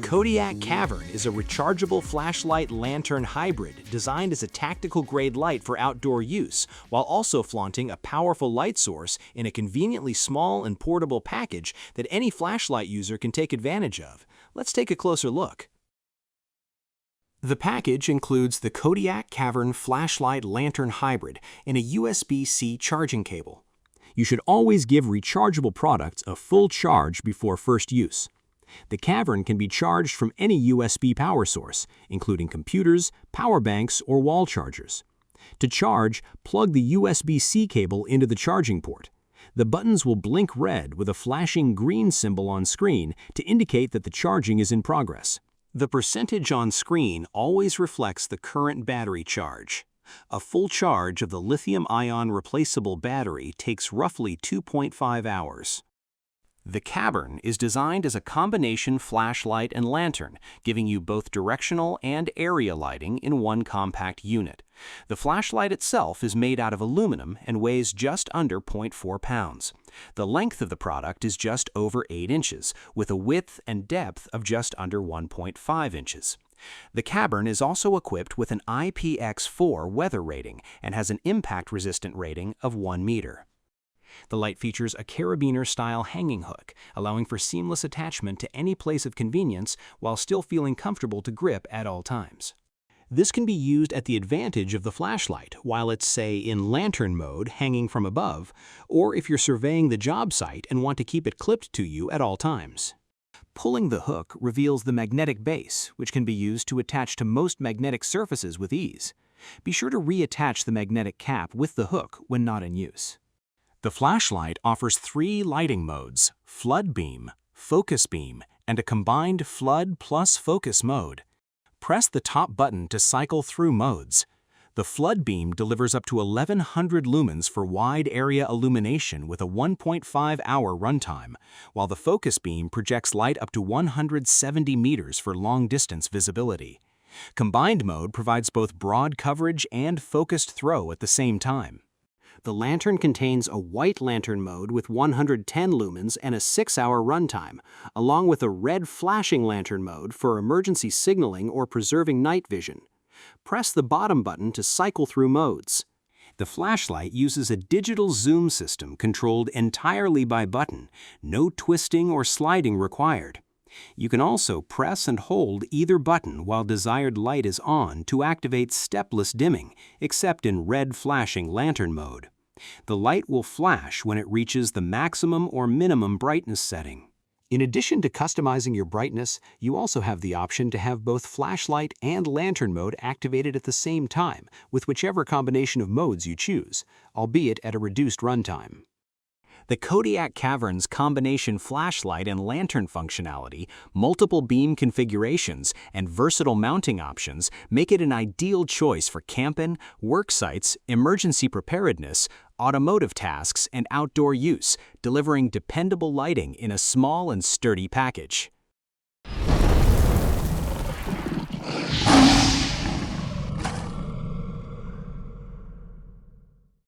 Kodiak Kavern is a rechargeable flashlight lantern hybrid designed as a tactical-grade light for outdoor use, while also flaunting a powerful light source in a conveniently small and portable package that any flashlight user can take advantage of. Let's take a closer look. The package includes the Kodiak Kavern Flashlight Lantern Hybrid and a USB-C charging cable. You should always give rechargeable products a full charge before first use. The Kavern can be charged from any USB power source, including computers, power banks, or wall chargers. To charge, plug the USB-C cable into the charging port. The buttons will blink red with a flashing green symbol on screen to indicate that the charging is in progress. The percentage on screen always reflects the current battery charge. A full charge of the lithium-ion replaceable battery takes roughly 2.5 hours. The Kavern is designed as a combination flashlight and lantern, giving you both directional and area lighting in one compact unit. The flashlight itself is made out of aluminum and weighs just under 0.4 pounds. The length of the product is just over 8 inches, with a width and depth of just under 1.5 inches. The Kavern is also equipped with an IPX4 weather rating and has an impact-resistant rating of 1 meter. The light features a carabiner-style hanging hook, allowing for seamless attachment to any place of convenience while still feeling comfortable to grip at all times. This can be used at the advantage of the flashlight while it's, say, in lantern mode hanging from above, or if you're surveying the job site and want to keep it clipped to you at all times. Pulling the hook reveals the magnetic base, which can be used to attach to most magnetic surfaces with ease. Be sure to reattach the magnetic cap with the hook when not in use. The flashlight offers 3 lighting modes: flood beam, focus beam, and a combined flood plus focus mode. Press the top button to cycle through modes. The flood beam delivers up to 1100 lumens for wide area illumination with a 1.5-hour runtime, while the focus beam projects light up to 170 meters for long-distance visibility. Combined mode provides both broad coverage and focused throw at the same time. The lantern contains a white lantern mode with 110 lumens and a 6-hour runtime, along with a red flashing lantern mode for emergency signaling or preserving night vision. Press the bottom button to cycle through modes. The flashlight uses a digital zoom system controlled entirely by button, no twisting or sliding required. You can also press and hold either button while desired light is on to activate stepless dimming, except in red flashing lantern mode. The light will flash when it reaches the maximum or minimum brightness setting. In addition to customizing your brightness, you also have the option to have both flashlight and lantern mode activated at the same time with whichever combination of modes you choose, albeit at a reduced runtime. The Kodiak Kavern's combination flashlight and lantern functionality, multiple beam configurations, and versatile mounting options make it an ideal choice for camping, work sites, emergency preparedness, automotive tasks, and outdoor use, delivering dependable lighting in a small and sturdy package.